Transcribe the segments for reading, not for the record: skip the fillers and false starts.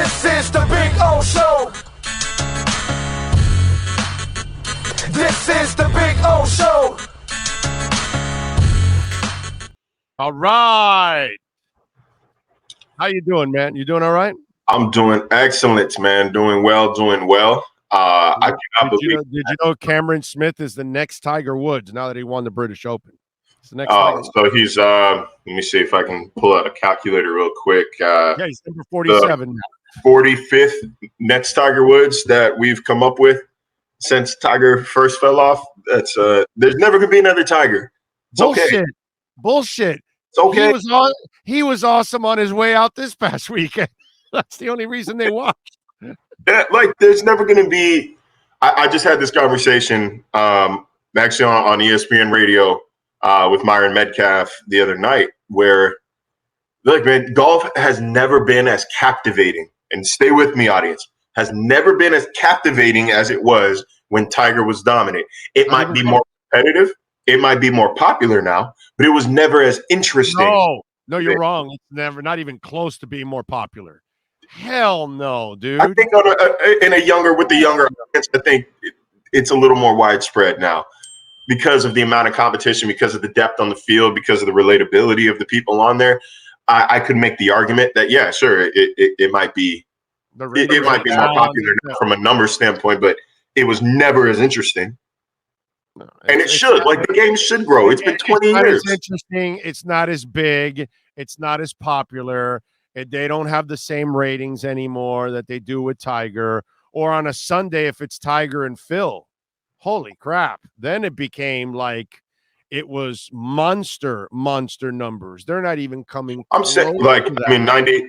This is the Big O Show. This is the Big O Show. All right. How you doing, man? You doing all right? I'm doing excellent, man. Doing well. Did you know Cameron Smith is the next Tiger Woods now that he won the British Open? It's the next Tiger Woods. So he's let me see if I can pull out a calculator real quick. Yeah, he's number 47 now. 45th next Tiger Woods that we've come up with since Tiger first fell off. That's there's never gonna be another Tiger. It's okay. Bullshit. It's okay. He was awesome on his way out this past weekend. That's the only reason they watched. Yeah, like there's never going to be. I just had this conversation actually on ESPN radio with Myron Metcalf the other night, where look, man, golf has never been as captivating. And stay with me, audience. Has never been as captivating as it was when Tiger was dominant. It might be more competitive. It might be more popular now, but it was never as interesting. No, you're wrong. It's never, not even close to being more popular. Hell no, dude. I think with the younger audience, I think it's a little more widespread now because of the amount of competition, because of the depth on the field, because of the relatability of the people on there. I could make the argument that yeah, sure, it might be more popular now from a number standpoint, but it was never as interesting. No, and it should. The game should grow. It's been 20 years. It's interesting. It's not as big. It's not as popular. They don't have the same ratings anymore that they do with Tiger. Or on a Sunday, if it's Tiger and Phil, holy crap. Then it became like it was monster numbers. They're not even coming. I'm saying, 90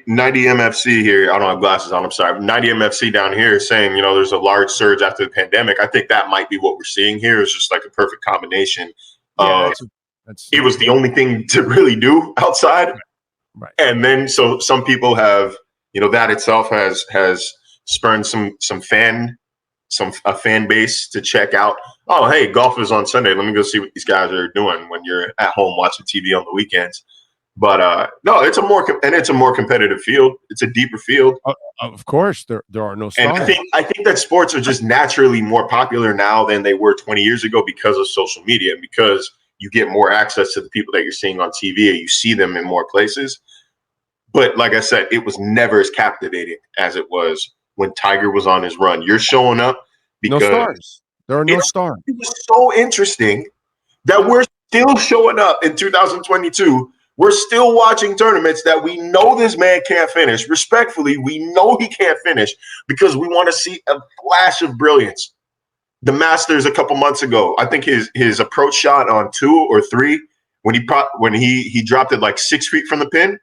MFC here. I don't have glasses on. I'm sorry. 90 MFC down here is saying, there's a large surge after the pandemic. I think that might be what we're seeing here. Is just like a perfect combination of it was the only thing to really do outside. Right. And then so some people have, that itself has spurned a fan base to check out. Oh, hey, golf is on Sunday. Let me go see what these guys are doing when you're at home watching TV on the weekends. But no, it's a more competitive field. It's a deeper field. Of course, there are no stars. And I think that sports are just naturally more popular now than they were 20 years ago because of social media and because you get more access to the people that you're seeing on TV and you see them in more places. But like I said, it was never as captivating as it was when Tiger was on his run. You're showing up because no stars. There are no stars. It was so interesting that we're still showing up in 2022. We're still watching tournaments that we know this man can't finish. Respectfully, we know he can't finish because we want to see a flash of brilliance. The Masters a couple months ago, I think his approach shot on 2 or 3 when he dropped it like 6 feet from the pin.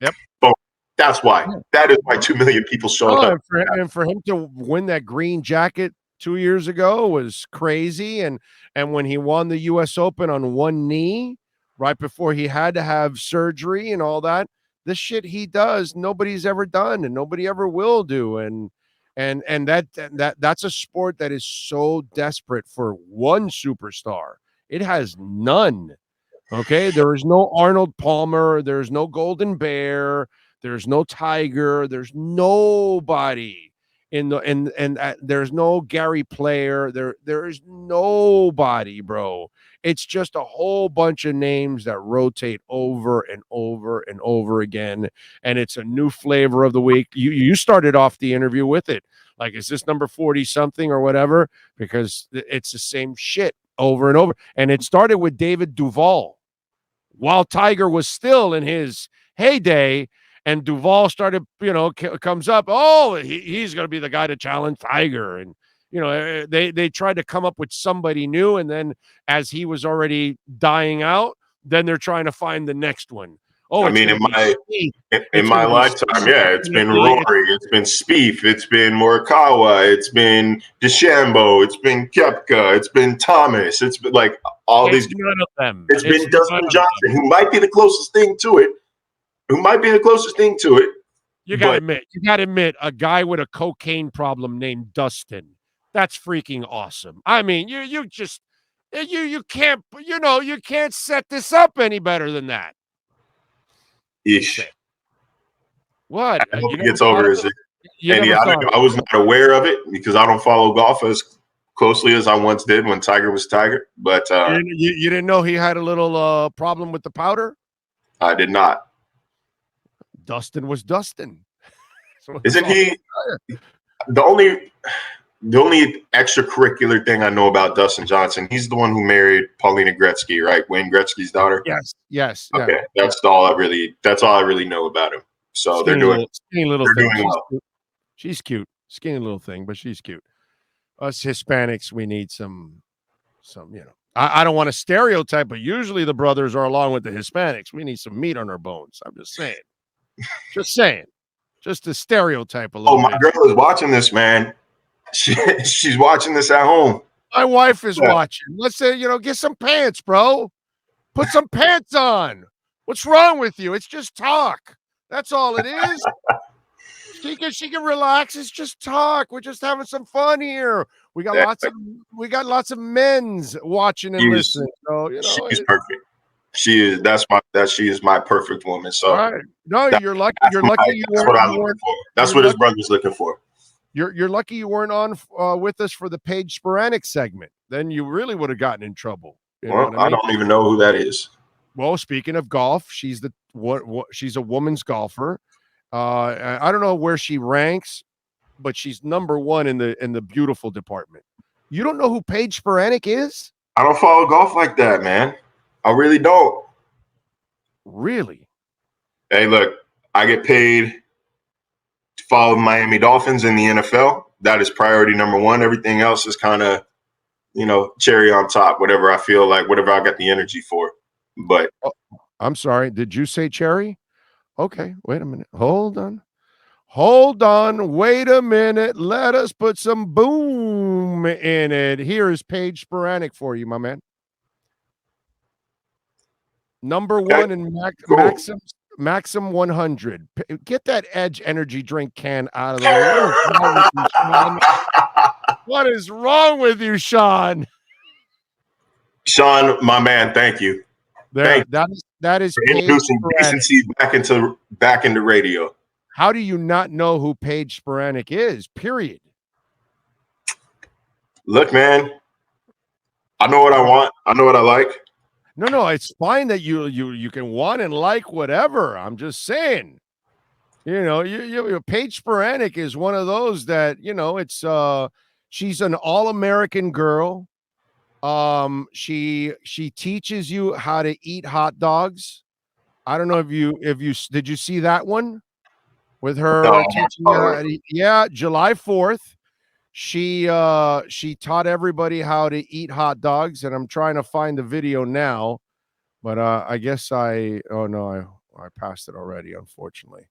Yep. So that's why. That is why 2 million people showed up. And for him to win that green jacket 2 years ago was crazy. And when he won the U.S. Open on one knee right before he had to have surgery and all that, the shit he does, nobody's ever done and nobody ever will do. And that's a sport that is so desperate for one superstar. It has none. Okay, there is no Arnold Palmer, there's no Golden Bear, there's no Tiger, there's nobody there's no Gary Player, there is nobody, bro. It's just a whole bunch of names that rotate over and over and over again, and it's a new flavor of the week. You started off the interview with it. Like, is this number 40 something or whatever? Because it's the same shit over and over. And it started with David Duval while Tiger was still in his heyday, and Duval started, comes up. Oh, he's going to be the guy to challenge Tiger. And, they tried to come up with somebody new. And then as he was already dying out, then they're trying to find the next one. Oh, I mean, in my lifetime, it's been Rory, it's been Spieth, it's been Morikawa, it's been DeChambeau, it's been Koepka, it's been Thomas, it's been like all these. None of them. It's been Dustin Johnson, who might be the closest thing to it. You gotta admit, a guy with a cocaine problem named Dustin, that's freaking awesome. I mean, you can't, you can't set this up any better than that. Ish. What? I hope he gets over his You And never yeah, thought. I was not aware of it because I don't follow golf as closely as I once did when Tiger was Tiger. But You didn't know he had a little problem with the powder? I did not. Dustin was Dustin. So Isn't he the only extracurricular thing I know about Dustin Johnson? He's the one who married Paulina Gretzky, right? Wayne Gretzky's daughter. Yes. Okay, that's all I really know about him. So Skinny little they're thing. doing well. She's cute. Skinny little thing, but she's cute. Us Hispanics, we need some, I don't want to stereotype, but usually the brothers are along with the Hispanics. We need some meat on our bones. I'm just saying. Just to stereotype a little bit. Oh, my girl is watching this, man. She's watching this at home. My wife is watching. Let's say, get some pants, bro. Put some pants on. What's wrong with you? It's just talk. That's all it is. She can relax. It's just talk. We're just having some fun here. We got lots of men's watching and listening. So she's perfect. She is my perfect woman. So right. No, you're lucky. You're lucky. That's what I'm looking for. That's what his brother's looking for. You're lucky you weren't on with us for the Paige Sporanic segment. Then you really would have gotten in trouble. I don't even know who that is. Well, speaking of golf, she's she's a woman's golfer. I don't know where she ranks, but she's number one in the beautiful department. You don't know who Paige Sporanic is? I don't follow golf like that, man. I really don't. Really? Hey, look, I get paid to follow the Miami Dolphins in the NFL. That is priority number one. Everything else is kind of, cherry on top, whatever I feel like, whatever I got the energy for. But I'm sorry. Did you say cherry? Okay, wait a minute. Hold on. Wait a minute. Let us put some boom in it. Here is Paige Sporanic for you, my man. Number one in Maxim 100. Get that Edge energy drink can out of the way. What is wrong with you, Sean? Sean, my man, thank you. That is for introducing decency back into radio. How do you not know who Paige Sporanic is? Period. Look, man, I know what I want. I know what I like. No, it's fine that you can want and like whatever. I'm just saying. Paige Sporanic is one of those that, it's she's an all-American girl. She teaches you how to eat hot dogs. I don't know if you did you see that one with her teaching you how to eat? Yeah, July 4th. She taught everybody how to eat hot dogs, and I'm trying to find the video now, but I guess I passed it already, unfortunately.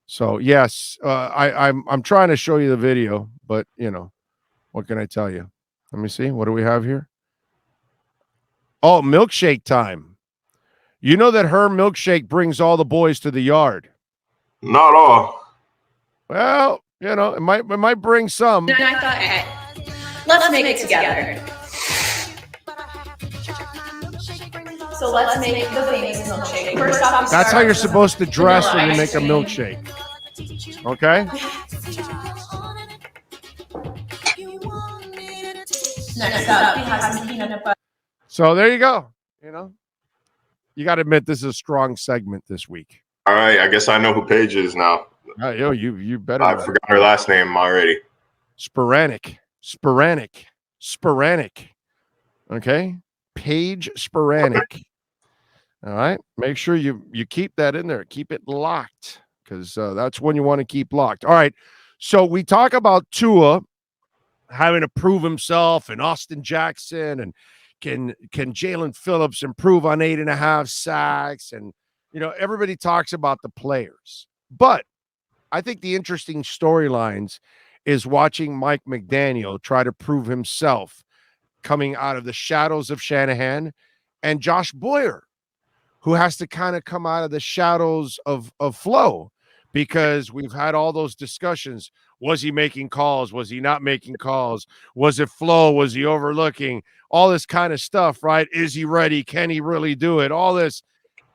So yes, I'm trying to show you the video, but what can I tell you? Let me see. What do we have here? Oh, milkshake time. You know that her milkshake brings all the boys to the yard. Not all. Well, it might bring some. And I thought, hey, let's make it together. So let's make the famous milkshake. First off, that's how you're supposed to dress when you make a milkshake. Okay? Next up, we have some peanut butter. So there you go. You got to admit this is a strong segment this week. All right, I guess I know who Paige is now. You better. I forgot her last name already. Sporanic. Okay, Paige Sporanic. All right, make sure you keep that in there. Keep it locked because that's when you want to keep locked. All right, so we talk about Tua having to prove himself and Austin Jackson and can Jalen Phillips improve on 8.5 sacks, and everybody talks about the players, but I think the interesting storylines is watching Mike McDaniel try to prove himself coming out of the shadows of Shanahan, and Josh Boyer, who has to kind of come out of the shadows of Flo, because we've had all those discussions. Was he making calls? Was he not making calls? Was it Flo? Was he overlooking? All this kind of stuff, right? Is he ready? Can he really do it? All this.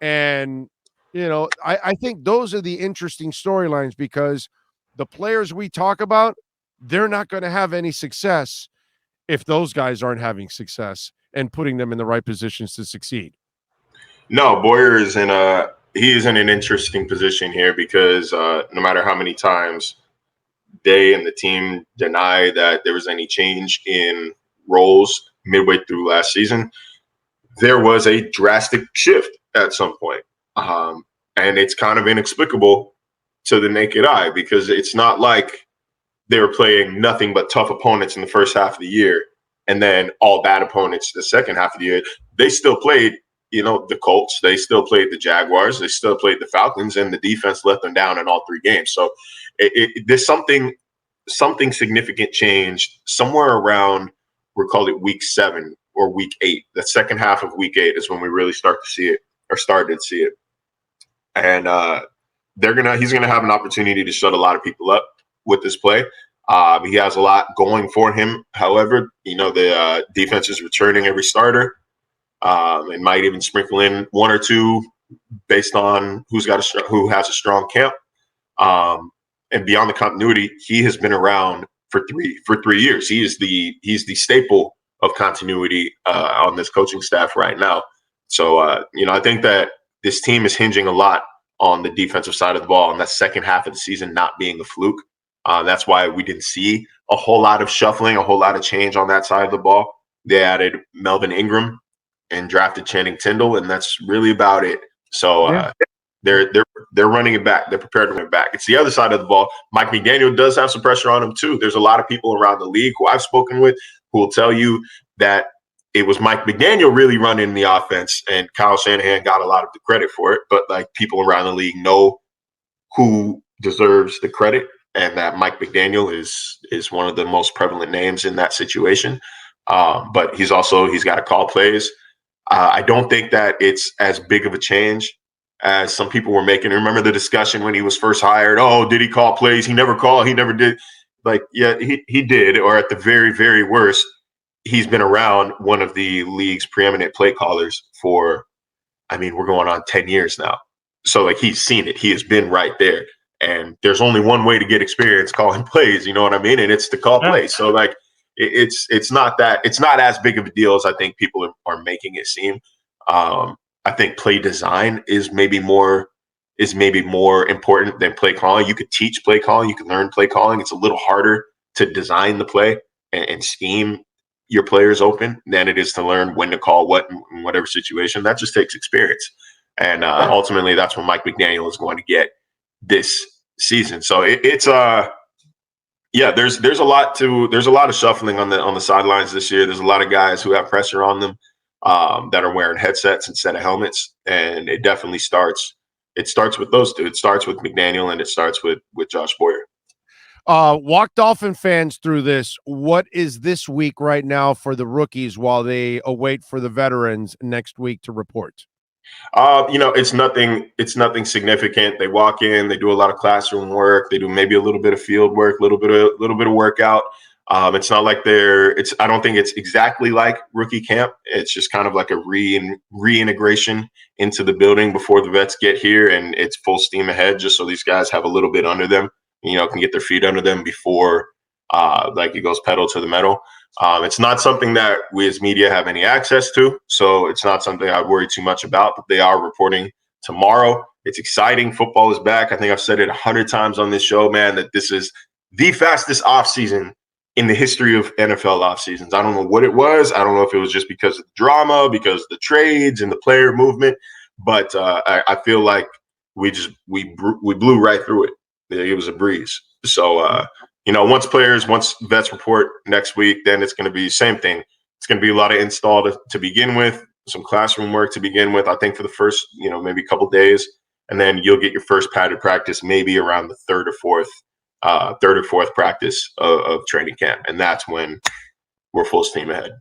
And I think those are the interesting storylines, because the players we talk about, they're not going to have any success if those guys aren't having success and putting them in the right positions to succeed. No, Boyer is he is in an interesting position here because no matter how many times they and the team deny that there was any change in roles midway through last season, there was a drastic shift at some point. And it's kind of inexplicable to the naked eye because it's not like they were playing nothing but tough opponents in the first half of the year and then all bad opponents the second half of the year. They still played, the Colts. They still played the Jaguars. They still played the Falcons, and the defense let them down in all 3 games. So there's something significant changed somewhere around, we'll call it week 7 or week 8. The second half of week 8 is when we really started to see it. And he's gonna have an opportunity to shut a lot of people up with this play. He has a lot going for him. However, the defense is returning every starter, and might even sprinkle in 1 or 2 based on who has a strong camp. And beyond the continuity, he has been around for three years. He's the staple of continuity on this coaching staff right now. So I think that this team is hinging a lot on the defensive side of the ball, and that second half of the season not being a fluke. That's why we didn't see a whole lot of shuffling, a whole lot of change on that side of the ball. They added Melvin Ingram and drafted Channing Tindall, and that's really about it. So they're running it back. They're prepared to run it back. It's the other side of the ball. Mike McDaniel does have some pressure on him too. There's a lot of people around the league who I've spoken with who will tell you that it was Mike McDaniel really running the offense, and Kyle Shanahan got a lot of the credit for it. But like, people around the league know who deserves the credit, and that Mike McDaniel is one of the most prevalent names in that situation. But he's got to call plays. I don't think that it's as big of a change as some people were making. Remember the discussion when he was first hired? Oh, did he call plays? He never called. He never did. Like, yeah, he did. Or at the very, very worst, he's been around one of the league's preeminent play callers for, we're going on 10 years now. So like, he's seen it. He has been right there. And there's only one way to get experience calling plays. You know what I mean? And it's to call plays. So like, it's not as big of a deal as I think people are making it seem. I think play design is maybe more important than play calling. You could teach play calling, you can learn play calling. It's a little harder to design the play and scheme your players open than it is to learn when to call what in whatever situation. That just takes experience. And ultimately that's what Mike McDaniel is going to get this season. So there's a lot of shuffling on the sidelines this year. There's a lot of guys who have pressure on them that are wearing headsets instead of helmets, and it definitely starts with those two. It starts with McDaniel, and it starts with Josh Boyer. Walk Dolphin fans through this. What is this week right now for the rookies while they await for the veterans next week to report? It's nothing significant. They walk in, they do a lot of classroom work, they do maybe a little bit of field work, a little bit of workout. It's not like I don't think it's exactly like rookie camp. It's just kind of like a reintegration into the building before the vets get here, and it's full steam ahead, just so these guys have a little bit under them, can get their feet under them before it goes pedal to the metal. It's not something that we as media have any access to, so it's not something I worry too much about, but they are reporting tomorrow. It's exciting. Football is back. I think I've said it 100 times on this show, man, that this is the fastest offseason in the history of NFL off seasons. I don't know what it was. I don't know if it was just because of the drama, because of the trades and the player movement, but I feel like we blew right through it. It was a breeze. So, once vets report next week, then it's going to be the same thing. It's going to be a lot of install to begin with, some classroom work to begin with, I think, for the first, maybe a couple of days. And then you'll get your first padded practice maybe around the third or fourth practice of training camp. And that's when we're full steam ahead.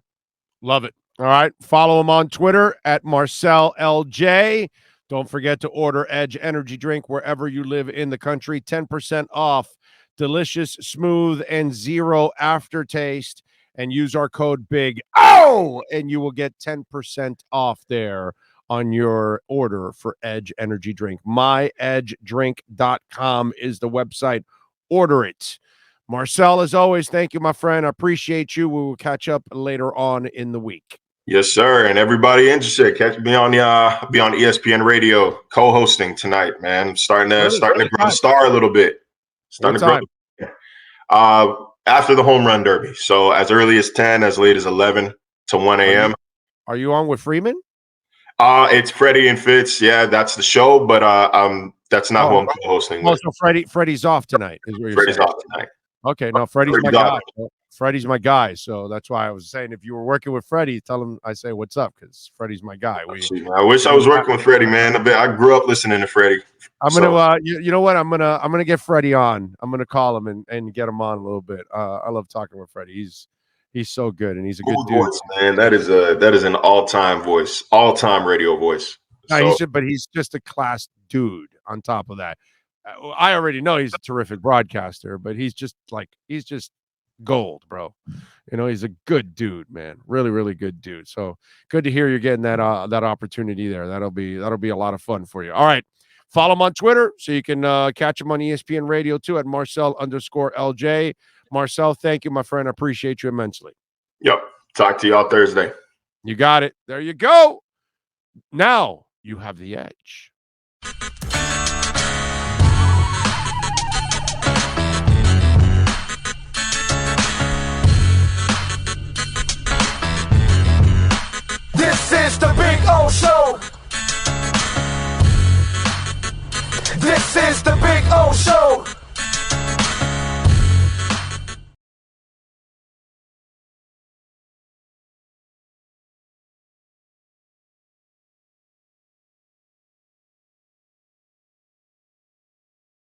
Love it. All right. Follow him on Twitter at Marcel LJ. Don't forget to order Edge Energy Drink wherever you live in the country. 10% off. Delicious, smooth, and zero aftertaste. And use our code BIG O, and you will get 10% off there on your order for Edge Energy Drink. MyEdgeDrink.com is the website. order it. Marcel, as always, thank you, my friend. I appreciate you. We will catch up later on in the week. Yes, sir. And everybody interested, catch me on be on ESPN Radio co-hosting tonight, man. Starting to grow the star a little bit. Starting what to grow. After the home run derby. So as early as 10, as late as 11 to 1 a.m. Are you on with Freeman? It's Freddie and Fitz. Yeah, that's the show, but that's not who I'm co-hosting with. So Freddie's off tonight. Is what you're Freddie's saying. off tonight. Okay, no, Freddie's my guy. Freddie's my guy, so that's why I was saying if you were working with Freddie, tell him I say what's up because Freddie's my guy. I wish I was working with Freddie, man. I grew up listening to Freddie. I'm gonna, you know what? I'm gonna get Freddie on. I'm gonna call him and get him on a little bit. I love talking with Freddie. He's so good and he's a good dude. Voice, man. That is an all-time voice, all-time radio voice. But he's just a class dude. On top of that, I already know he's a terrific broadcaster, but he's just gold, bro. You know, he's a good dude, man. Really, really good dude. So good to hear you're getting that opportunity there. That'll be a lot of fun for you. All right. Follow him on Twitter so you can catch him on ESPN Radio too at Marcel_LJ. Marcel, thank you, my friend. I appreciate you immensely. Yep. Talk to y'all Thursday. You got it. There you go. Now you have the edge.